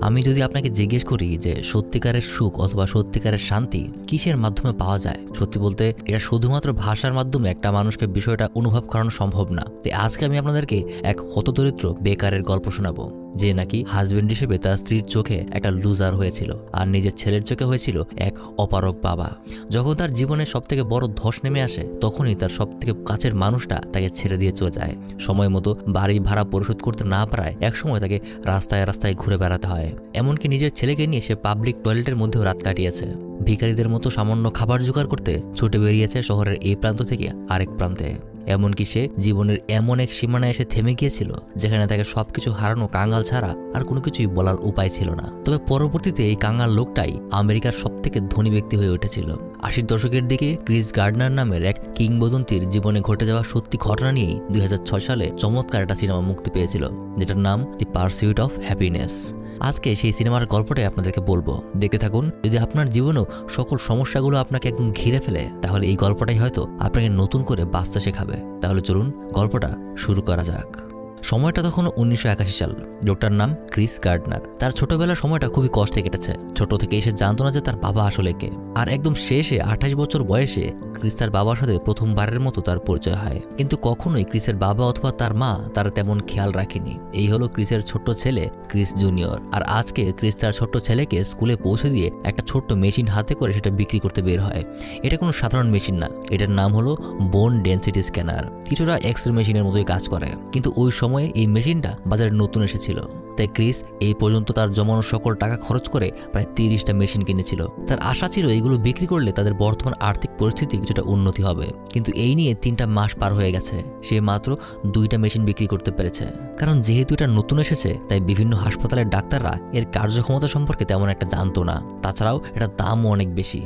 আমি যদি আপনাকে জিজ্ঞেস করি যে সত্যিকারের সুখ অথবা সত্যিকারের শান্তি কিসের মাধ্যমে পাওয়া যায়, সত্যি বলতে এটা শুধুমাত্র ভাষার মাধ্যমে একটা মানুষকে বিষয়টা অনুভব করানো সম্ভব না। তাই আজকে আমি আপনাদেরকে এক হতদরিদ্র বেকারের গল্প শোনাবো, যে নাকি হাজবেন্ড হিসেবে তার স্ত্রীর চোখে একটা লুজার হয়েছিল আর নিজের ছেলের চোখে হয়েছিল এক অপারগ বাবা। যখন তার জীবনে সবথেকে বড় ধস নেমে আসে, তখনই তার সবথেকে কাছের মানুষটা তাকে ছেড়ে দিয়ে চলে যায়। সময় মতো বাড়ি ভাড়া পরিশোধ করতে না পারায় একসময় তাকে রাস্তায় রাস্তায় ঘুরে বেড়াতে হয়। এমনকি নিজের ছেলেকে নিয়ে সে পাবলিক টয়লেটের মধ্যেও রাত কাটিয়েছে। ভিখারিদের মতো সামান্য খাবার জোগাড় করতে ছুটে বেরিয়েছে শহরের এই প্রান্ত থেকে আরেক প্রান্তে। এমনকি সে জীবনের এমন এক সীমানায় এসে থেমে গিয়েছিল যেখানে তাকে সবকিছু হারানো কাঙ্গাল ছাড়া আর কোনো কিছুই বলার উপায় ছিল না। তবে পরবর্তীতে এই কাঙ্গাল লোকটাই আমেরিকার সবথেকে ধনী ব্যক্তি হয়ে উঠেছিল। 80 দশকের দিকে ক্রিস গার্ডনার নামের এক কিংবদন্তির জীবনে ঘটে যাওয়া সত্যি ঘটনা নিয়েই 2006 সালে চমৎকার একটা সিনেমা মুক্তি পেয়েছিল, যেটার নাম দি পারসিউট অফ হ্যাপিনেস। আজকে সেই সিনেমার গল্পটাই আপনাদেরকে বলবো, দেখতে থাকুন। যদি আপনার জীবনেও সকল সমস্যাগুলো আপনাকে একদম ঘিরে ফেলে, তাহলে এই গল্পটাই হয়তো আপনাকে নতুন করে বাঁচতে শেখাবে। তাহলে চলুন গল্পটা শুরু করা যাক। সময়টা তখন 1981 সাল। লোকটার নাম ক্রিস গার্ডনার। তার ছোটবেলার সময়টা খুবই কষ্টে কেটেছে। ছোট থেকে এসে জানতো না যে তার বাবা আসলে কে। আর একদম শেষে 28 বছর বয়সে ক্রিস তার বাবার সাথে প্রথমবারের মতো তার পরিচয় হয়। কিন্তু কখনোই ক্রিসের বাবা অথবা তার মা তার তেমন খেয়াল রাখেনি। এই হলো ক্রিসের ছোট্ট ছেলে ক্রিস জুনিয়র। আর আজকে ক্রিস তার ছোট্ট ছেলেকে স্কুলে পৌঁছে দিয়ে একটা ছোট্ট মেশিন হাতে করে সেটা বিক্রি করতে বের হয়। এটা কোনো সাধারণ মেশিন না, এটার নাম হলো বোন ডেন্সিটি স্ক্যানার। কিছুটা এক্স-রে মেশিনের মতোই কাজ করে, কিন্তু ওই সময় এই মেশিনটা বাজারে নতুন এসেছিল। তাই ক্রিস এই পর্যন্ত তার জমানো সকল টাকা খরচ করে প্রায় 30টা মেশিন কিনেছিল। তার আশা ছিল এগুলো বিক্রি করলে তাদের বর্তমান আর্থিক পরিস্থিতি কিছুটা উন্নতি হবে। কিন্তু এই নিয়ে 3টা মাস পার হয়ে গেছে, সে মাত্র 2টা মেশিন বিক্রি করতে পেরেছে। কারণ যেহেতু এটা নতুন এসেছে, তাই বিভিন্ন হাসপাতালের ডাক্তাররা এর কার্যক্ষমতা সম্পর্কে তেমন একটা জানতো না। তাছাড়াও এটার দামও অনেক বেশি।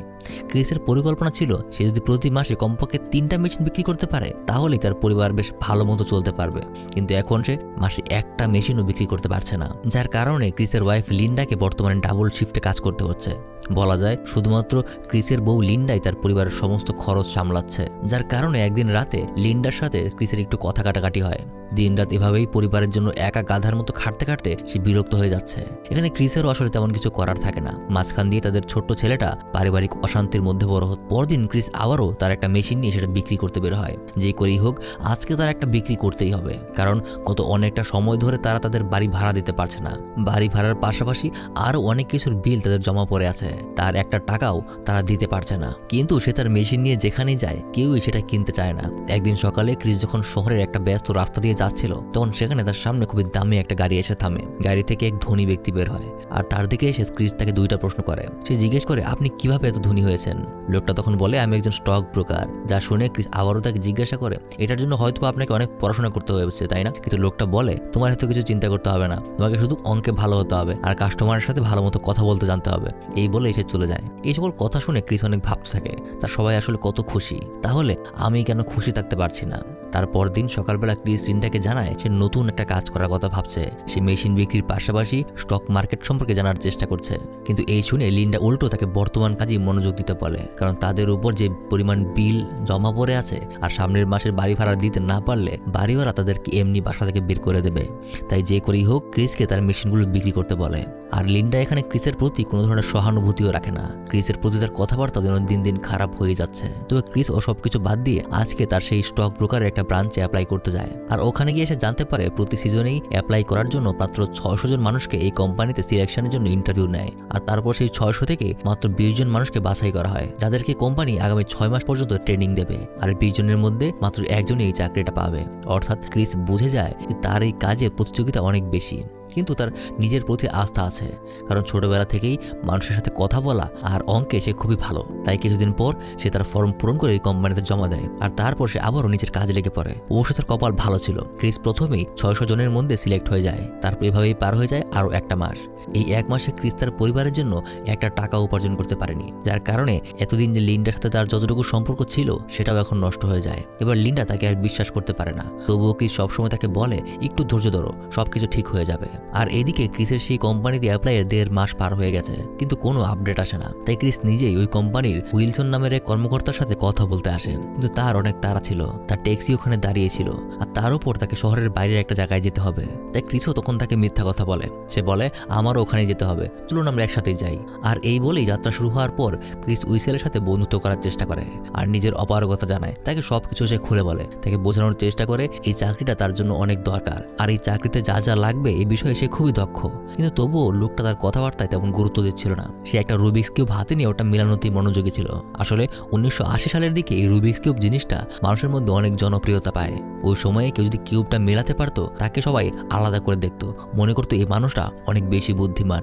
ক্রিসের পরিকল্পনা ছিল সে যদি প্রতি মাসে কমপক্ষে 3টা মেশিন বিক্রি করতে পারে, তাহলেই তার পরিবার বেশ ভালো মতো চলতে পারবে। কিন্তু এখন সে মাসে একটা মেশিনও বিক্রি করতে পারছে না, যার কারণে ক্রিসের ওয়াইফ লিন্ডাকে বর্তমানে ডাবল শিফটে কাজ করতে হচ্ছে। বলা যায় শুধুমাত্র ক্রিসের বউ লিন্ডাই তার পরিবারের সমস্ত খরচ সামলাচ্ছে, যার কারণে একদিন রাতে লিন্ডার সাথে ক্রিসের একটু কথা কাটাকাটি হয়। দিন রাত এভাবেই পরিবারের জন্য একা গাধার মতো খাটতে খাটতে সে বিরক্ত হয়ে যাচ্ছে। এখানে ক্রিসেরও আসলে তেমন কিছু করার থাকে না। মাঝখান দিয়ে তাদের ছোট্ট ছেলেটা পারিবারিক অশান্তির মধ্যে বড় হতো। পরদিন ক্রিস আবারও তার একটা মেশিন নিয়ে সেটা বিক্রি করতে বের হয়। যে করেই হোক আজকে তার একটা বিক্রি করতেই হবে, কারণ গত অনেকটা সময় ধরে তারা তাদের বাড়ি ভাড়া দিতে পারছে না। বাড়ি ভাড়ার পাশাপাশি আরও অনেক কিছুর বিল তাদের জমা পড়ে আছে, তার একটা টাকাও তারা দিতে পারছে না। কিন্তু সে তার মেশিন নিয়ে যেখানেই যায় কেউই সেটা কিনতে চায় না। একদিন সকালে ক্রিস যখন শহরের একটা ব্যস্ত রাস্তা দিয়ে যাচ্ছিল, তখন সেখানে তার সামনে খুবই দামি একটা গাড়ি এসে থামে। গাড়ি থেকে এক ধনী ব্যক্তি বের হয় আর তার দিকে এসে ক্রিস তাকে 2টা প্রশ্ন করে। সে জিজ্ঞেস করে, আপনি কিভাবে এত ধনী হয়েছেন? লোকটা তখন বলে, আমি একজন স্টক ব্রোকার। যা শুনে ক্রিস আবারও তাকে জিজ্ঞাসা করে, এটার জন্য হয়তো আপনাকে অনেক পড়াশোনা করতে হয়েছে, তাই না? কিন্তু লোকটা বলে, তোমার এত কিছু চিন্তা করতে হবে না, তোমাকে শুধু অঙ্কে ভালো হতে হবে আর কাস্টমারের সাথে ভালো মতো কথা বলতে জানতে হবে। এই বলে এসে চলে যায়। এই সকল কথা শুনে ক্রিস অনেক ভাবতে থাকে, তার সবাই আসলে কত খুশি, তাহলে আমি কেন খুশি থাকতে পারছি না? তারপর দিন সকালবেলা ক্রিস লিন্ডাকে জানায় সে নতুন একটা কাজ করার কথা ভাবছে। সে মেশিন বিক্রির পাশাপাশি স্টক মার্কেট সম্পর্কে জানার চেষ্টা করছে। কিন্তু এই শুনে লিন্ডা উল্টো তাকে বর্তমান কাজে মনোযোগ দিতে বলে, কারণ তাদের উপর যে পরিমাণ বিল জমা পড়ে আছে আর সামনের মাসের বাড়ি ভাড়া দিতে না পারলে বাড়িওয়ালা তাদেরকে এমনি বাসা থেকে বের করে দেবে। তাই যে করেই হোক ক্রিসকে তার মেশিনগুলো বিক্রি করতে বলে। আর লিন্ডা এখানে ক্রিসের প্রতি কোনো ধরনের সহানুভূতিও রাখে না। ক্রিসের প্রতি তার কথাবার্তা যেন দিন দিন খারাপ হয়ে যাচ্ছে। তবে ক্রিস ও সবকিছু বাদ দিয়ে আজকে তার সেই স্টক ব্রোকারের একটা ব্রাঞ্চে অ্যাপ্লাই করতে যায়। আর ওখানে গিয়ে সে জানতে পারে প্রতি সিজনেই অ্যাপ্লাই করার জন্য মাত্র 600 জন মানুষকে এই কোম্পানিতে সিলেকশনের জন্য ইন্টারভিউ নেয়। আর তারপর সেই 600 থেকে মাত্র 20 জন মানুষকে বাছাই করা হয়, যাদেরকে কোম্পানি আগামী 6 মাস পর্যন্ত ট্রেনিং দেবে। আর 20 জনের মধ্যে মাত্র একজনই এই চাকরিটা পাবে। অর্থাৎ ক্রিস বুঝে যায় যে তার এই কাজে প্রতিযোগিতা অনেক বেশি, কিন্তু তার নিজের প্রতি আস্থা আছে, কারণ ছোটবেলা থেকেই মানুষের সাথে কথা বলা আর অঙ্কে সে খুবই ভালো। তাই কিছুদিন পর সে তার ফর্ম পূরণ করে এই কোম্পানিতে জমা দেয়। আর তারপর সে আবারও নিজের কাজে লেগে পড়ে। অবশ্য তার কপাল ভালো ছিল, ক্রিস প্রথমেই 600 জনের মধ্যে সিলেক্ট হয়ে যায়। তারপর এভাবেই পার হয়ে যায় আরও একটা মাস। এই এক মাসে ক্রিস তার পরিবারের জন্য একটা টাকা উপার্জন করতে পারেনি, যার কারণে এতদিন যে লিন্ডার সাথে তার যতটুকু সম্পর্ক ছিল সেটাও এখন নষ্ট হয়ে যায়। এবার লিন্ডা তাকে আর বিশ্বাস করতে পারে না। তবুও ক্রিস সবসময় তাকে বলে, একটু ধৈর্য ধরো, সবকিছু ঠিক হয়ে যাবে। আর এদিকে ক্রিসের সেই কোম্পানিতে অ্যাপ্লাইয়ের 1.5 মাস পার হয়ে গেছে, কিন্তু কোনো আপডেট আসে না। তাই ক্রিস নিজেই ওই কোম্পানির উইলসন নামের এক কর্মকর্তার সাথে কথা বলতে আসে, কিন্তু তার অনেক তাড়া ছিল। তার ট্যাক্সি ওখানে দাঁড়িয়েছিল, আর তার উপর তাকে শহরের বাইরের একটা জায়গায় যেতে হবে। তাই ক্রিসও তখন তাকে মিথ্যা কথা বলে। সে বলে, আমারও ওখানে যেতে হবে, চলুন আমরা একসাথেই যাই। আর এই বলেই যাত্রা শুরু হওয়ার পর ক্রিস উইসেলের সাথে বন্ধুত্ব করার চেষ্টা করে আর নিজের অপারগতা জানায়। তাকে সবকিছু সে খুলে বলে, তাকে বোঝানোর চেষ্টা করে এই চাকরিটা তার জন্য অনেক দরকার, আর এই চাকরিতে যা যা লাগবে এই বিষয়ে সে খুবই দক্ষ। কিন্তু তবুও লোকটা তার কথাবার্তায় তেমন গুরুত্ব দিচ্ছিল না। সে একটা রুবিক্স কিউব হাতে নিয়ে ওটা মেলানোতেই মনোযোগী ছিল। আসলে 1980 সালের দিকে এই রুবিক্স কিউব জিনিসটা মানুষের মধ্যে অনেক জনপ্রিয়তা পায়। ওই সময়ে কেউ যদি কিউবটা মেলাতে পারতো তাকে সবাই আলাদা করে দেখতো, মনে করতো এই মানুষটা অনেক বেশি বুদ্ধিমান।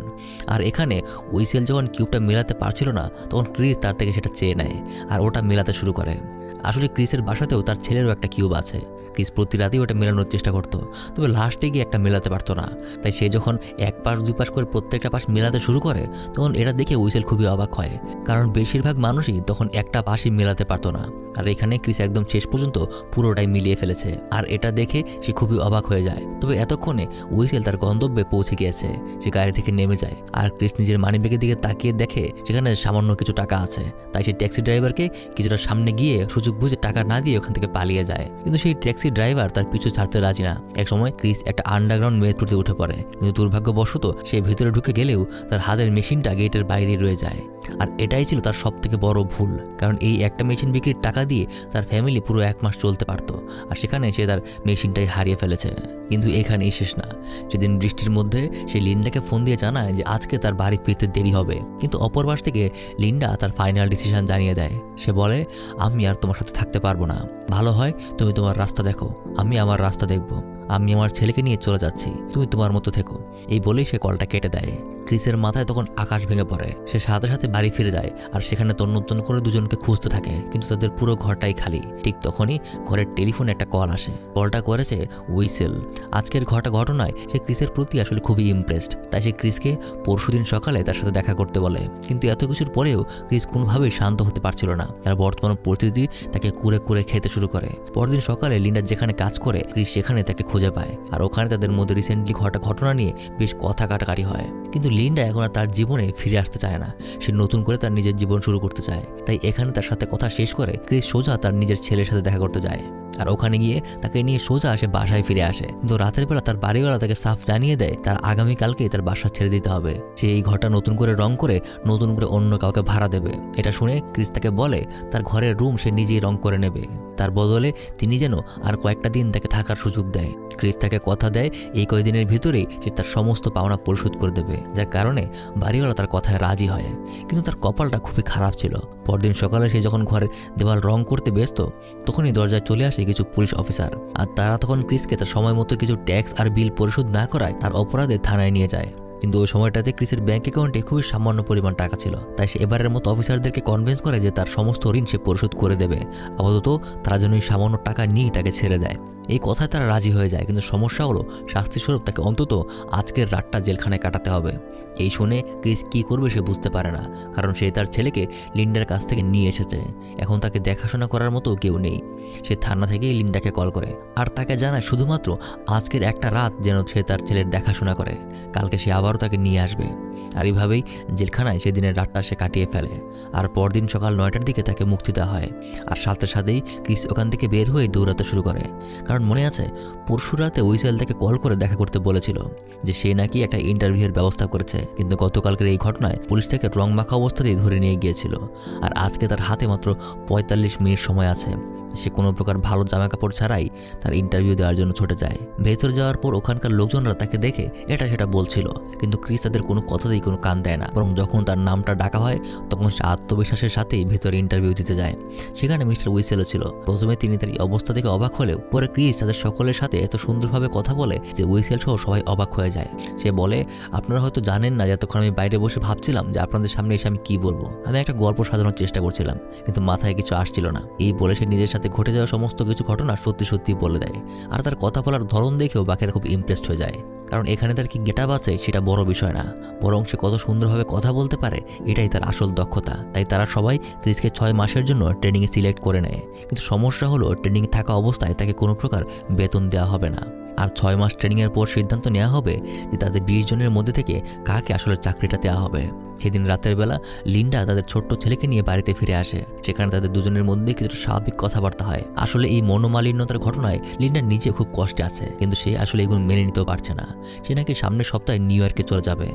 আর এখানে উইসেল যখন কিউবটা মেলাতে পারছিল না তখন ক্রিস তার থেকে সেটা চেয়ে নেয় আর ওটা মেলাতে শুরু করে। আসলে ক্রিসের বাসাতেও তার ছেলেরও একটা কিউব আছে। ক্রিস প্রতি রাতেই ওটা মেলানোর চেষ্টা করতো, তবে লাস্টে গিয়ে একটা মেলাতে পারতো না। তাই সে যখন এক পাশ দুই পাশ করে প্রত্যেকটা পাশ মেলাতে শুরু করে তখন এটা দেখে উইসেল খুবই অবাক হয়, কারণ বেশিরভাগ মানুষই তখন একটা পাশই মেলাতে পারতো না। আর এখানে ক্রিস একদম শেষ পর্যন্ত পুরোটাই মিলিয়ে ফেলেছে, আর এটা দেখে সে খুবই অবাক হয়ে যায়। তবে এতক্ষণে উইসেল তার গন্তব্যে পৌঁছে গিয়েছে। সে গাড়ি থেকে নেমে যায়, আর ক্রিস নিজের মানিব্যাগের দিকে তাকিয়ে দেখে সেখানে সামান্য কিছু টাকা আছে। তাই সে ট্যাক্সি ড্রাইভারকে কিছুটা সামনে গিয়ে সুযোগ বুঝে টাকা না দিয়ে ওখান থেকে পালিয়ে যায়। কিন্তু সেই ট্যাক্সি ড্রাইভার তার পিছু ছাড়তে রাজি না। এক সময় ক্রিস একটা আন্ডারগ্রাউন্ড মেট্রোতে উঠে পড়ে, কিন্তু দুর্ভাগ্যবশত সে ভেতরে ঢুকে গেলেও তার হাতের মেশিনটা গেটের বাইরে রয়ে যায়। আর এটাই ছিল তার সবথেকে বড় ভুল, কারণ এই একটা মেশিন বিক্রির টাকা দিয়ে তার ফ্যামিলি পুরো 1 মাস চলতে পারতো, আর সেখানে সে তার মেশিনটাই হারিয়ে ফেলেছে। কিন্তু এখানেই শেষ না। সেদিন বৃষ্টির মধ্যে সে লিন্ডাকে ফোন দিয়ে জানায় যে আজকে তার বাড়ি ফিরতে দেরি হবে, কিন্তু অপর পাশ থেকে লিন্ডা তার ফাইনাল ডিসিশন জানিয়ে দেয়। সে বলে, আমি আর তোমার সাথে থাকতে পারবো না, ভালো হয় তুমি তোমার রাস্তা দেখো, আমি আমার রাস্তা দেখব। আমি আমার ছেলেকে নিয়ে চলে যাচ্ছি, তুমি তোমার মতো থেকো। এই বলেই সে কলটা কেটে দেয়। ক্রিসের মাথায় তখন আকাশ ভেঙে পড়ে। সে সাথে সাথে বাড়ি ফিরে যায় আর সেখানে তন্ন করে দুজনকে খুঁজতে থাকে, কিন্তু তাদের পুরো ঘরটাই খালি। ঠিক তখনই ঘরের টেলিফোনে একটা কল আসে। কলটা করেছে উইসেল। আজকের ঘটনায় সে ক্রিসের প্রতি আসলে খুবই ইমপ্রেসড। তাই সে ক্রিসকে পরশুদিন সকালে তার সাথে দেখা করতে বলে। কিন্তু এত কিছুর পরেও ক্রিস কোনোভাবেই শান্ত হতে পারছিল না। তার বর্তমান পরিস্থিতি তাকে কুরে কুরে খেতে শুরু করে। পরদিন সকালে লিন্ডা যেখানে কাজ করে ক্রিস সেখানে তাকে খুঁজে পায়, আর ওখানে তাদের মধ্যে রিসেন্টলি ঘটা ঘটনা নিয়ে বেশ কথা কাটাকাটি হয়। কিন্তু লিন্ডা এখন আর তার জীবনে ফিরে আসতে চায় না। সে নতুন করে তার নিজের জীবন শুরু করতে চায়। তাই এখানে তার সাথে কথা শেষ করে ক্রিস সোজা তার নিজের ছেলের সাথে দেখা করতে যায়। আর ওখানে গিয়ে তাকে নিয়ে সোজা সে বাসায় ফিরে আসে। কিন্তু রাতের বেলা তার বাড়িওয়ালা তাকে সাফ জানিয়ে দেয় তার আগামীকালকেই তার বাসা ছেড়ে দিতে হবে। সে এই ঘরটা নতুন করে রং করে নতুন করে অন্য কাউকে ভাড়া দেবে। এটা শুনে ক্রিস তাকে বলে তার ঘরের রুম সে নিজেই রং করে নেবে, তার বদলে তিনি যেন আর কয়েকটা দিন তাকে থাকার সুযোগ দেয়। ক্রিস তাকে কথা দেয় এই কয়েকদিনের ভিতরেই সে তার সমস্ত পাওনা পরিশোধ করে দেবে, যার কারণে বাড়িওয়ালা তার কথায় রাজি হয়। কিন্তু তার কপালটা খুবই খারাপ ছিল। পরদিন সকালে সে যখন ঘরের দেওয়াল রং করতে ব্যস্ত তখনই দরজায় চলে আসে কিছু পুলিশ অফিসার, আর তারা তখন ক্রিসকে তার সময় মতো কিছু ট্যাক্স আর বিল পরিশোধ না করায় তার অপরাধে থানায় নিয়ে যায়। কিন্তু ওই সময়টাতে ক্রিসের ব্যাংক অ্যাকাউন্টে খুবই সামান্য পরিমাণ টাকা ছিল। তাই সে এবারের মতো অফিসারদেরকে কনভিন্স করে যে তার সমস্ত ঋণ সে পরিশোধ করে দেবে। আপাতত তারা যেন এই সামান্য টাকা নিয়েই তাকে ছেড়ে দেয়। এই কথায় তারা রাজি হয়ে যায়, কিন্তু সমস্যা হলো শাস্তিস্বরূপ তাকে অন্তত আজকের রাতটা জেলখানায় কাটাতে হবে। এই শুনে ক্রিস কী করবে সে বুঝতে পারে না, কারণ সে তার ছেলেকে লিন্ডার কাছ থেকে নিয়ে এসেছে। এখন তাকে দেখাশোনা করার মতো কেউ নেই। সে থানা থেকেই লিন্ডাকে কল করে আর তাকে জানায় শুধুমাত্র আজকের একটা রাত যেন সে তার ছেলের দেখাশোনা করে, কালকে সে আবারও তাকে নিয়ে আসবে। আর এইভাবেই জেলখানায় সেদিনের রাতটা সে কাটিয়ে ফেলে। আর পরদিন সকাল 9টার দিকে তাকে মুক্তি দেওয়া হয়। আর সাথে সাথেই ক্রিস ওখান থেকে বের হয়ে দৌড়াতে শুরু করে, কারণ মনে আছে পরশু রাতে উইসেল তাকে কল করে দেখা করতে বলেছিল যে সে নাকি একটা ইন্টারভিউয়ের ব্যবস্থা করেছে। কিন্তু গতকালকের এই ঘটনায় পুলিশ তাকে রং মাখা অবস্থাতেই ধরে নিয়ে গিয়েছিল। আর আজকে তার হাতে মাত্র 45 মিনিট সময় আছে। সে কোনো প্রকার ভালো জামা কাপড় ছাড়াই তার ইন্টারভিউ দেওয়ার জন্য ছুটে যায়। ভেতরে যাওয়ার পর ওখানকার লোকজনরা তাকে দেখে এটা সেটা বলছিল, কিন্তু ক্রিস তাদের কোনো কথাতেই কোনো কান দেয় না। বরং যখন তার নামটা ডাকা হয় তখন সে আত্মবিশ্বাসের সাথেই ভেতরে ইন্টারভিউ দিতে যায়। সেখানে মিস্টার উইসেলও ছিল। প্রথমে তিনি তার এই অবস্থা থেকে অবাক হলেও পরে ক্রিস তাদের সকলের সাথে এত সুন্দরভাবে কথা বলে যে উইসেল সহ সবাই অবাক হয়ে যায়। সে বলে, আপনারা হয়তো জানেন না যে এতক্ষণ আমি বাইরে বসে ভাবছিলাম যে আপনাদের সামনে এসে আমি কি বলবো। আমি একটা গল্প সাজানোর চেষ্টা করছিলাম, কিন্তু মাথায় কিছু আসছিল না। এই বলে সে নিজের সাথে ঘটে যাওয়া সমস্ত কিছু ঘটনা সত্যি সত্যি বলে দেয়। আর তার কথা বলার ধরন দেখেও বাকিরা খুব ইমপ্রেসড হয়ে যায়, কারণ এখানে তার কি গেটআপ আছে সেটা বড় বিষয় না, বরং সে কত সুন্দরভাবে কথা বলতে পারে এটাই তার আসল দক্ষতা। তাই তারা সবাই ক্রিসকে 6 মাসের জন্য ট্রেনিংয়ে সিলেক্ট করে নেয়। কিন্তু সমস্যা হলো ট্রেনিংয়ে থাকা অবস্থায় তাকে কোনো প্রকার বেতন দেওয়া হবে না। আর 6 মাস ট্রেনিংয়ের পর সিদ্ধান্ত নেওয়া হবে যে তাদের 20 জনের মধ্যে থেকে কাকে আসলে চাকরিটা দেওয়া হবে। সেদিন রাতের বেলা লিন্ডা তাদের ছোট্ট ছেলেকে নিয়ে বাড়িতে ফিরে আসে। সেখানে তাদের দুজনের মধ্যে কিছু স্বাভাবিক কথাবার্তা হয়। আসলে এই মনোমালিন্যতার ঘটনায় লিন্ডা নিজে খুব কষ্টে আছে, কিন্তু সে আসলে এগুলো মেনে নিতেও পারছে না। সে নাকি সামনের সপ্তাহে নিউ ইয়র্কে চলে যাবে।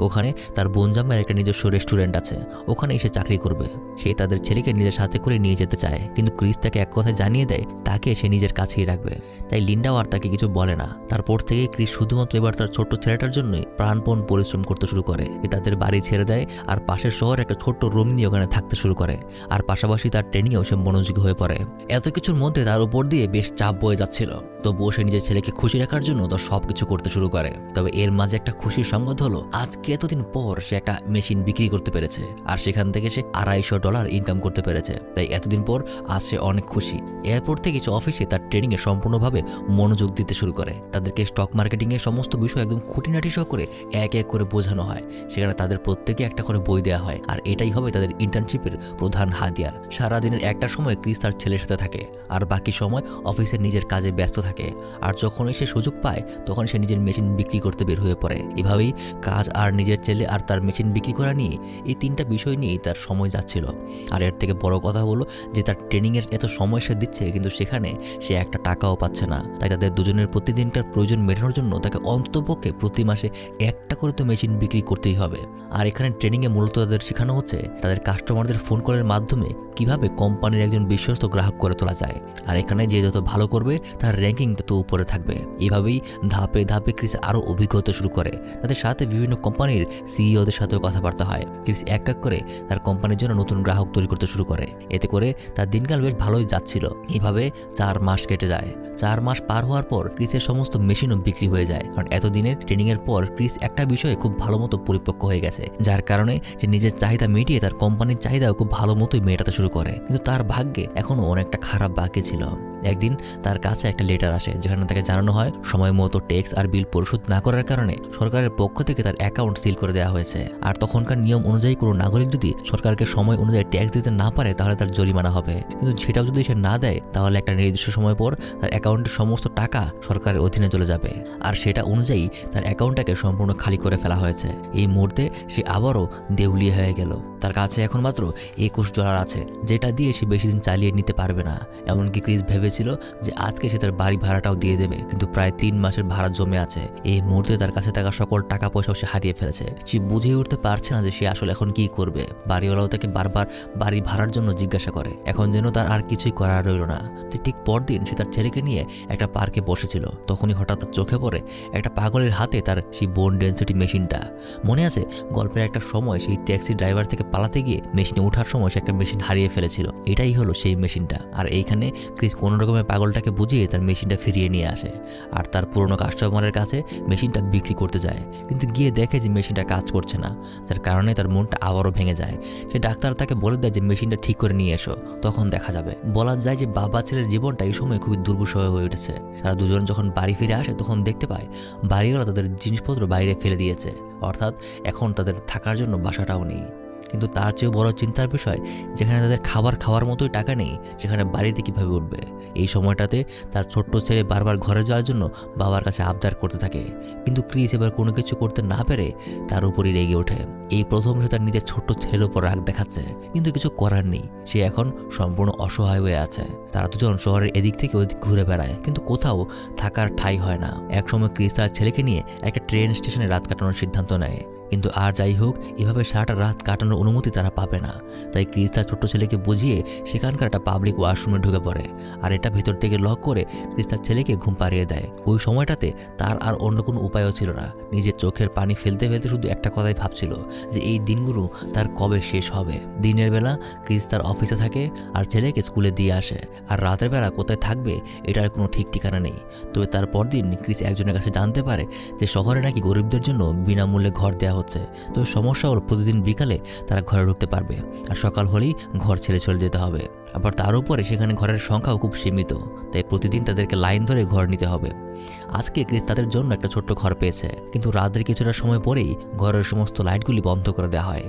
ওখানে তার বোন জামাইয়ের একটা নিজস্ব রেস্টুরেন্ট আছে, ওখানে এসে চাকরি করবে। সে তাদের ছেলেকে নিজের সাথে করে নিয়ে যেতে চায়, কিন্তু ক্রিস তাকে এক কথায় জানিয়ে দেয় তাকে সে নিজের কাছেই রাখবে। তাই লিন্ডাও আর তাকে কিছু বলে না। তারপর থেকে ক্রিস শুধুমাত্র এবার তার ছোট্ট ছেলেটার জন্যই প্রাণপণ পরিশ্রম করতে শুরু করে। তাদের বাড়ি ছেড়ে দেয় আর পাশের শহরে একটা ছোট্ট রুম নিয়ে ওখানে থাকতে শুরু করে। আর পাশাপাশি তার ট্রেনিংয়েও সে মনোযোগী হয়ে পড়ে। এত কিছুর মধ্যে তার উপর দিয়ে বেশ চাপ বয়ে যাচ্ছিল, তবুও সে নিজের ছেলেকে খুশি রাখার জন্য তার সবকিছু করতে শুরু করে। তবে এর মাঝে একটা খুশির সংবাদ হলো, আজকে এতদিন পর সে একটা মেশিন বিক্রি করতে পেরেছে, আর সেখান থেকে সে $250 ইনকাম করতে পেরেছে। তাই এতদিন পর আজ সে অনেক খুশি। এরপর থেকে সে অফিসে তার ট্রেনিংয়ে সম্পূর্ণভাবে মনোযোগ দিতে শুরু করে। তাদেরকে স্টক মার্কেটিংয়ের সমস্ত বিষয় একদম খুঁটিনাটি সহ করে এক এক করে বোঝানো হয়। সেখানে তাদের প্রত্যেকে একটা করে বই দেওয়া হয়, আর এটাই হবে তাদের ইন্টার্নশিপের প্রধান হাতিয়ার। সারাদিনের একটা সময় ক্রিস তার ছেলের সাথে থাকে, আর বাকি সময় অফিসের নিজের কাজে ব্যস্ত থাকে। আর যখনই সে সুযোগ পায় তখন সে নিজের মেশিন বিক্রি করতে বের হয়ে পড়ে। এভাবেই কাজ আর নিজের ছেলে আর তার মেশিন বিক্রি করা নিয়ে এই তিনটা বিষয় নিয়েই তার সময় যাচ্ছিল। আর এর থেকে বড় কথা হলো যে তার ট্রেনিংয়ের এত সময় সে দিচ্ছে, কিন্তু সেখানে সে একটা টাকাও পাচ্ছে না। তাই তাদের দুজনের প্রতিদিনকার প্রয়োজন মেটানোর জন্য তাকে অন্তপক্ষে প্রতি মাসে একটা করে তো মেশিন বিক্রি করতেই হবে। আর এখানে ট্রেনিংয়ে মূলত তাদের শেখানো হচ্ছে তাদের কাস্টমারদের ফোন কলের মাধ্যমে কিভাবে কোম্পানির একজন বিশ্বস্ত গ্রাহক করে তোলা যায়। আর এখানে যে যত ভালো করবে তার র্যাঙ্কিং তত উপরে থাকবে। এভাবেই ধাপে ধাপে ক্রিস আরও অভিজ্ঞতা শুরু করে। তাদের সাথে বিভিন্ন কোম্পানির সিইওদের সাথেও কথাবার্তা হয়। ক্রিস এক এক করে তার কোম্পানির জন্য নতুন গ্রাহক তৈরি করতে শুরু করে। এতে করে তার দিনকাল বেশ ভালোই যাচ্ছিল। এভাবে 4 মাস কেটে যায়। 4 মাস পার হওয়ার পর ক্রিসের সমস্ত মেশিনও বিক্রি হয়ে যায়, কারণ এতদিনের ট্রেনিংয়ের পর ক্রিস একটা বিষয়ে খুব ভালো মতো পরিপক্ক হয়ে গেছে, যার কারণে সে নিজের চাহিদা মিটিয়ে তার কোম্পানির চাহিদাও খুব ভালো মতোই মেটাতে শুরু করে। কিন্তু তার ভাগ্যে এখনও অনেকটা খারাপ বাকি ছিল। একদিন তার কাছে একটা লেটার আসে, যেখানে তাকে জানানো হয় সময় মতো ট্যাক্স আর বিল পরিশোধ না করার কারণে সরকারের পক্ষ থেকে তার অ্যাকাউন্ট সিল করে দেওয়া হয়েছে। আর তখনকার নিয়ম অনুযায়ী কোনো নাগরিক যদি সরকারকে সময় অনুযায়ী ট্যাক্স দিতে না পারে তাহলে তার জরিমানা হবে। কিন্তু সেটাও যদি সে না দেয় তাহলে একটা নির্দিষ্ট সময় পর তার অ্যাকাউন্টের সমস্ত টাকা সরকারের অধীনে চলে যাবে। আর সেটা অনুযায়ী তার অ্যাকাউন্টটাকে সম্পূর্ণ খালি করে ফেলা হয়েছে। এই মুহূর্তে সে আবারও দেউলিয়া হয়ে গেল। তার কাছে এখন মাত্র $21 আছে, যেটা দিয়ে সে বেশি দিন চালিয়ে নিতে পারবে না। এমনকি ক্রিস ভেবেছিল যে আজকে সে তার বাড়ি ভাড়াটাও দিয়ে দেবে, কিন্তু প্রায় 3 মাসের ভাড়া জমে আছে। এই মুহূর্তে তার কাছে থাকা সকল টাকা পয়সাও সে হারিয়ে ফেলেছে। সে বুঝে উঠতে পারছে না যে সে আসলে এখন কি করবে। বাড়িওয়ালাও তাকে বারবার বাড়ি ভাড়ার জন্য জিজ্ঞাসা করে। এখন যেন তার আর কিছুই করার রইল না। ঠিক পরদিন সে তার ছেলেকে নিয়ে একটা পার্কে বসেছিল। তখনই হঠাৎ তার চোখে পড়ে একটা পাগলের হাতে তার সেই বোন ডেন্সিটি মেশিনটা। মনে আছে গল্পের একটা সময় সেই ট্যাক্সি ড্রাইভার থেকে পালাতে গিয়ে মেশিনে ওঠার সময় সে একটা মেশিন হারিয়ে ফেলেছিল। এটাই হলো সেই মেশিনটা। আর এইখানে ক্রিস কোনো রকমের পাগলটাকে বুঝিয়ে তার মেশিনটা ফিরিয়ে নিয়ে আসে, আর তার পুরনো কাস্টমারের কাছে মেশিনটা বিক্রি করতে যায়। কিন্তু গিয়ে দেখে যে মেশিনটা কাজ করছে না, যার কারণে তার মনটা আবারও ভেঙে যায়। সে ডাক্তার তাকে বলে দেয় যে মেশিনটা ঠিক করে নিয়ে এসো, তখন দেখা যাবে। বলা যায় যে বাবা ছেলের জীবনটা এই সময় খুবই দুর্বিষহ হয়ে উঠেছে। তারা দুজন যখন বাড়ি ফিরে আসে তখন দেখতে পায় বাড়িওয়ালা তাদের জিনিসপত্র বাইরে ফেলে দিয়েছে, অর্থাৎ এখন তাদের থাকার জন্য বাসাটাও নেই। কিন্তু তার চেয়েও বড় চিন্তার বিষয়, যেখানে তাদের খাবার খাওয়ার মতোই টাকা নেই, সেখানে বাড়িতে কীভাবে উঠবে। এই সময়টাতে তার ছোট্ট ছেলে বারবার ঘরে যাওয়ার জন্য বাবার কাছে আবদার করতে থাকে। কিন্তু ক্রিস এবার কোনো কিছু করতে না পেরে তার উপরই রেগে ওঠে। এই প্রথম সে তার নিজের ছোট্ট ছেলের উপর রাগ দেখাচ্ছে, কিন্তু কিছু করার নেই। সে এখন সম্পূর্ণ অসহায় হয়ে আছে। তারা দুজন শহরের এদিক থেকে ওদিক ঘুরে বেড়ায়, কিন্তু কোথাও থাকার ঠাঁই হয় না। একসময় ক্রিস তার ছেলেকে নিয়ে একটা ট্রেন স্টেশনে রাত কাটানোর সিদ্ধান্ত নেয়। কিন্তু আর যাই হোক, এভাবে সারাটা রাত কাটানোর অনুমতি তারা পাবে না। তাই ক্রিস তার ছোট্ট ছেলেকে বুঝিয়ে সেখানকার একটা পাবলিক ওয়াশরুমে ঢুকে পড়ে, আর এটা ভেতর থেকে লক করে ক্রিস তার ছেলেকে ঘুম পাড়িয়ে দেয়। ওই সময়টাতে তার আর অন্য কোনো উপায়ও ছিল না। নিজের চোখের পানি ফেলতে ফেলতে শুধু একটা কথাই ভাবছিল যে এই দিনগুলো তার কবে শেষ হবে। দিনের বেলা ক্রিস তার অফিসে থাকে আর ছেলেকে স্কুলে দিয়ে আসে, আর রাতের বেলা কোথায় থাকবে এটার কোনো ঠিক ঠিকানা নেই। তবে তার পরদিন ক্রিস একজনের কাছে জানতে পারে যে শহরে নাকি গরিবদের জন্য বিনামূল্যে ঘর দেওয়া হচ্ছে। তবে সমস্যা হলো প্রতিদিন বিকালে তারা ঘরে ঢুকতে পারবে, আর সকাল হলেই ঘর ছেড়ে চলে যেতে হবে। আবার তার উপরে সেখানে ঘরের সংখ্যাও খুব সীমিত, তাই প্রতিদিন তাদেরকে লাইন ধরে ঘর নিতে হবে। আজকে ক্রিস তাদের জন্য একটা ছোট্ট ঘর পেয়েছে, কিন্তু রাতের কিছুটা সময় পরেই ঘরের সমস্ত লাইটগুলি বন্ধ করে দেওয়া হয়।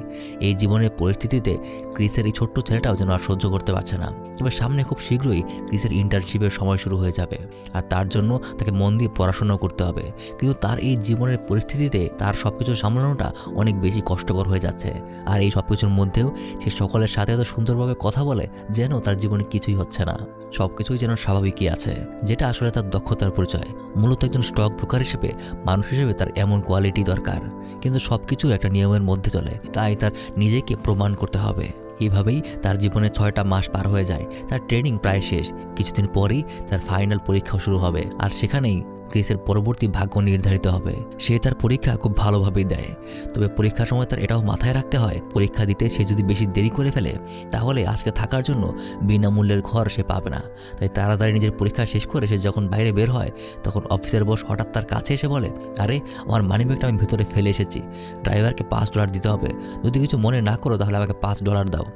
এই জীবনের পরিস্থিতিতে ক্রিসের এই ছোট্ট ছেলেটাও যেন আর সহ্য করতে পারছে না। তবে সামনে খুব শীঘ্রই ক্রিসের ইন্টার্নশিপের সময় শুরু হয়ে যাবে, আর তার জন্য তাকে মন দিয়ে পড়াশোনা করতে হবে। কিন্তু তার এই জীবনের পরিস্থিতিতে তার সবকিছু সামলানোটা অনেক বেশি কষ্টকর হয়ে যাচ্ছে। আর এই সবকিছুর মধ্যেও সে সকলের সাথে এত সুন্দরভাবে কথা বলে যেন তার জীবনে কিছুই হচ্ছে না, সবকিছুই যেন স্বাভাবিকই আছে, যেটা আসলে তার দক্ষতার পরিচয়। মূলত একজন স্টক ব্রোকার হিসেবে, মানুষ হিসেবে তার এমন কোয়ালিটি দরকার, কিন্তু সবকিছু একটা নিয়মের মধ্যে চলে, তাই তার নিজেকে প্রমাণ করতে হবে। এভাবেই তার জীবনে 6টা মাস পার হয়ে যায়। তার ট্রেনিং প্রায় শেষ, কিছুদিন পরেই তার ফাইনাল পরীক্ষাও শুরু হবে, আর সেখানেই ক্রিসের পরবর্তী ভাগ্য নির্ধারিত হবে। সে তার পরীক্ষা খুব ভালোভাবেই দেয়, তবে পরীক্ষার সময় তার এটাও মাথায় রাখতে হয়, পরীক্ষা দিতে সে যদি বেশি দেরি করে ফেলে তাহলে আজকে থাকার জন্য বিনামূল্যের ঘর সে পাবে না। তাই তাড়াতাড়ি নিজের পরীক্ষা শেষ করে সে যখন বাইরে বের হয়, তখন অফিসের বস হঠাৎ তার কাছে এসে বলে, আরে আমার মানিব্যাগটা আমি ভেতরে ফেলে এসেছি, ড্রাইভারকে $5 দিতে হবে, যদি কিছু মনে না করো তাহলে আমাকে $5 দাও।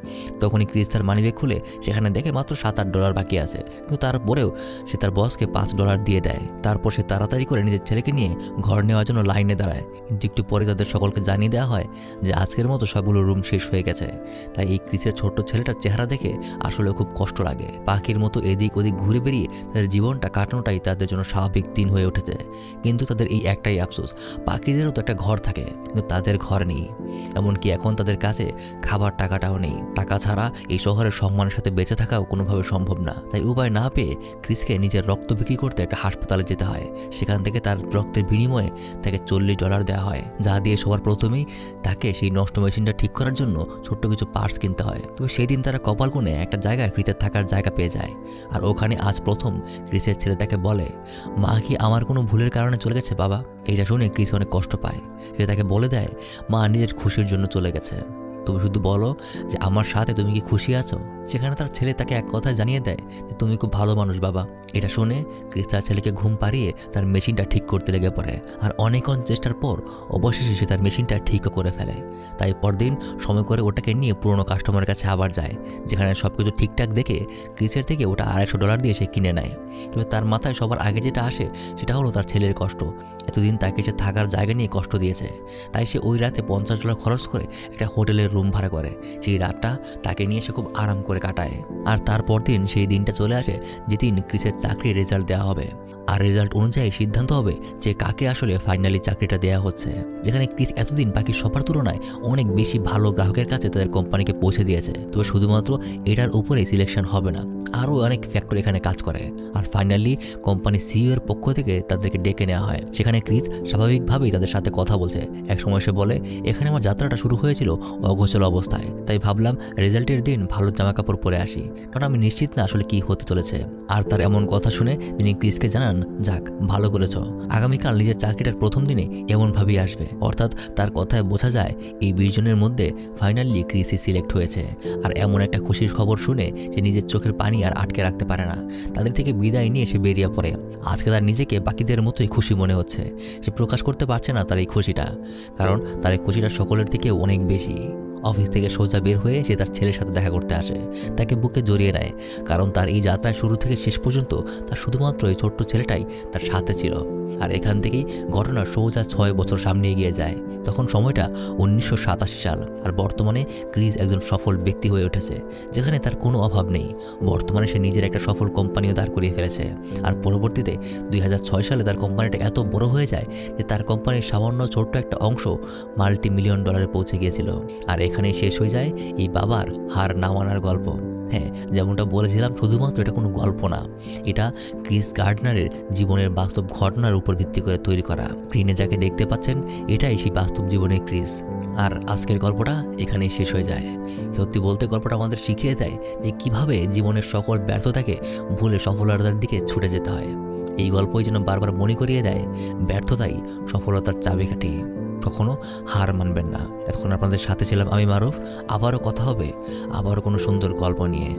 তখনই ক্রিস তার মানিব্যাগ খুলে সেখানে দেখে মাত্র $7-8 বাকি আছে, কিন্তু তারপরেও সে তার বসকে $5 দিয়ে দেয়। তারপর সে তাড়াতাড়ি করে নিজের ছেলেকে নিয়ে ঘর নেওয়ার জন্য লাইনে দাঁড়ায়, কিন্তু একটু পরে তাদের সকলকে জানিয়ে দেওয়া হয় যে আজকের মতো সবগুলো রুম শেষ হয়ে গেছে। তাই এই ক্রিসের ছোট্ট ছেলেটার চেহারা দেখে আসলে খুব কষ্ট লাগে। পাখির মতো এদিক ওদিক ঘুরে বেরিয়ে তাদের জীবনটা কাটানোটাই তাদের জন্য স্বাভাবিক দিন হয়ে উঠেছে। কিন্তু তাদের এই একটাই আফসোস, পাখিদেরও তো একটা ঘর থাকে, কিন্তু তাদের ঘর নেই। এমনকি এখন তাদের কাছে খাবার টাকাটাও নেই। টাকা ছাড়া এই শহরের সম্মানের সাথে বেঁচে থাকাও কোনোভাবে সম্ভব না। তাই উপায় না পেয়ে ক্রিসকে নিজের রক্ত বিক্রি করতে একটা হাসপাতালে যেতে হয়। সেখান থেকে তার রক্তের বিনিময়ে তাকে $40 দেওয়া হয়, যা দিয়ে সবার প্রথমেই তাকে সেই নষ্ট মেশিনটা ঠিক করার জন্য ছোট্ট কিছু পার্টস কিনতে হয়। তবে সেই দিন তারা কপাল গুনে একটা জায়গায় ফ্রিতে থাকার জায়গা পেয়ে যায়, আর ওখানে আজ প্রথম ক্রিসের ছেলে তাকে বলে, মা কি আমার কোনো ভুলের কারণে চলে গেছে বাবা? এটা শুনে ক্রিস অনেক কষ্ট পায়। সে তাকে বলে দেয়, মা নিজের খুশির জন্য চলে গেছে, তুমি শুধু বলো যে আমার সাথে তুমি কি খুশি আছো। সেখানে তার ছেলে তাকে এক কথায় জানিয়ে দেয় যে তুমি খুব ভালো মানুষ বাবা। এটা শুনে ক্রিস তার ছেলেকে ঘুম পাড়িয়ে তার মেশিনটা ঠিক করতে লেগে পড়ে, আর অনেকক্ষণ চেষ্টার পর অবশেষে সে তার মেশিনটা ঠিকও করে ফেলে। তাই পরদিন সময় করে ওটাকে নিয়ে পুরনো কাস্টমারের কাছে আবার যায়, যেখানে সব কিছু ঠিকঠাক দেখে ক্রিসের থেকে ওটা $250 দিয়ে সে কিনে নেয়। তবে তার মাথায় সবার আগে যেটা আসে সেটা হলো তার ছেলের কষ্ট। এতদিন তাকে সে থাকার জায়গা নিয়ে কষ্ট দিয়েছে, তাই সে ওই রাতে $50 খরচ করে একটা হোটেলের রুম ভাড়া করে। সেই রাতটা তাকে নিয়ে সে খুব আরাম করে কাটায়। আর তারপর দিন সেই দিনটা চলে আসে যেদিন ক্রিসের চাকরির রেজাল্ট দেওয়া হবে, আর রেজাল্ট অনুযায়ী সিদ্ধান্ত হবে যে কাকে আসলে ফাইনালি চাকরিটা দেওয়া হচ্ছে। যেখানে ক্রিস এতদিন বাকি সবার তুলনায় অনেক বেশি ভালো গ্রাহকের কাছে তাদের কোম্পানিকে পৌঁছে দিয়েছে। তবে শুধুমাত্র এটার উপরেই সিলেকশন হবে না, আরও অনেক ফ্যাক্টর এখানে কাজ করে। আর ফাইনালি কোম্পানি সিইও এর পক্ষ থেকে তাদেরকে ডেকে নেওয়া হয়। সেখানে ক্রিস স্বাভাবিকভাবেই তাদের সাথে কথা বলছে। এক সময় সে বলে, এখানে আমার যাত্রাটা শুরু হয়েছিল অগোচর অবস্থায়, তাই ভাবলাম রেজাল্টের দিন ভালো জামাকাপড় পরে আসি, কারণ আমি নিশ্চিত না আসলে কি হতে চলেছে। আর তার এমন কথা শুনে তিনি ক্রিসকে জানান, যাক ভালো করেছ, আগামীকাল নিজের চাকরিটার প্রথম দিনে এমনভাবেই আসবে। অর্থাৎ তার কথায় বোঝা যায় এই 20 জনের মধ্যে ফাইনালি ক্রিসই সিলেক্ট হয়েছে। আর এমন একটা খুশির খবর শুনে সে নিজের চোখের পানি আর আটকে রাখতে পারে না। তাদের থেকে বিদায় নিয়ে সে বেরিয়ে পড়ে। আজকে তার নিজেকে বাকিদের মতোই খুশি মনে হচ্ছে। সে প্রকাশ করতে পারছে না তার এই খুশিটা, কারণ তার এই খুশিটা সকলের থেকে অনেক বেশি। অফিস থেকে সোজা বের হয়ে সে তার ছেলের সাথে দেখা করতে আসে, তাকে বুকে জড়িয়ে নেয়, কারণ তার এই যাত্রায় শুরু থেকে শেষ পর্যন্ত তার শুধুমাত্র এই ছোট্ট ছেলেটাই তার সাথে ছিল। আর এখান থেকেই ঘটনা সোজা 6 বছর সামনে এগিয়ে যায়। তখন সময়টা 1987 সাল, আর বর্তমানে ক্রিস একজন সফল ব্যক্তি হয়ে উঠেছে, যেখানে তার কোনো অভাব নেই। বর্তমানে সে নিজের একটা সফল কোম্পানিও দাঁড় করিয়ে ফেলেছে। আর পরবর্তীতে 2006 সালে তার কোম্পানিটা এত বড় হয়ে যায় যে তার কোম্পানির সামান্য ছোট্ট একটা অংশ $multi-million পৌঁছে গিয়েছিল। আর এখানেই শেষ হয়ে যায় এই বাবার হার না মানার গল্প। হ্যাঁ, যেমনটা বলেছিলাম, শুধুমাত্র এটা কোনো গল্প না, এটা ক্রিস গার্ডনারের জীবনের বাস্তব ঘটনার উপর ভিত্তি করে তৈরি করা। স্ক্রিনে যাকে দেখতে পাচ্ছেন এটাই সেই বাস্তব জীবনের ক্রিস। আর আজকের গল্পটা এখানেই শেষ হয়ে যায়। সত্যি বলতে গল্পটা আমাদের শিখিয়ে দেয় যে কিভাবে জীবনের সকল ব্যর্থতাকে ভুলে সফলতার দিকে ছুটে যেতে হয়। এই গল্পই যেন বারবার মনে করিয়ে দেয় ব্যর্থতাই সফলতার চাবিকাঠি, কখনো হার মানবেন না। এতক্ষণ আপনাদের সাথে ছিলাম আমি মারুফ। আবারও কথা হবে, আবারও কোনো সুন্দর গল্প নিয়ে।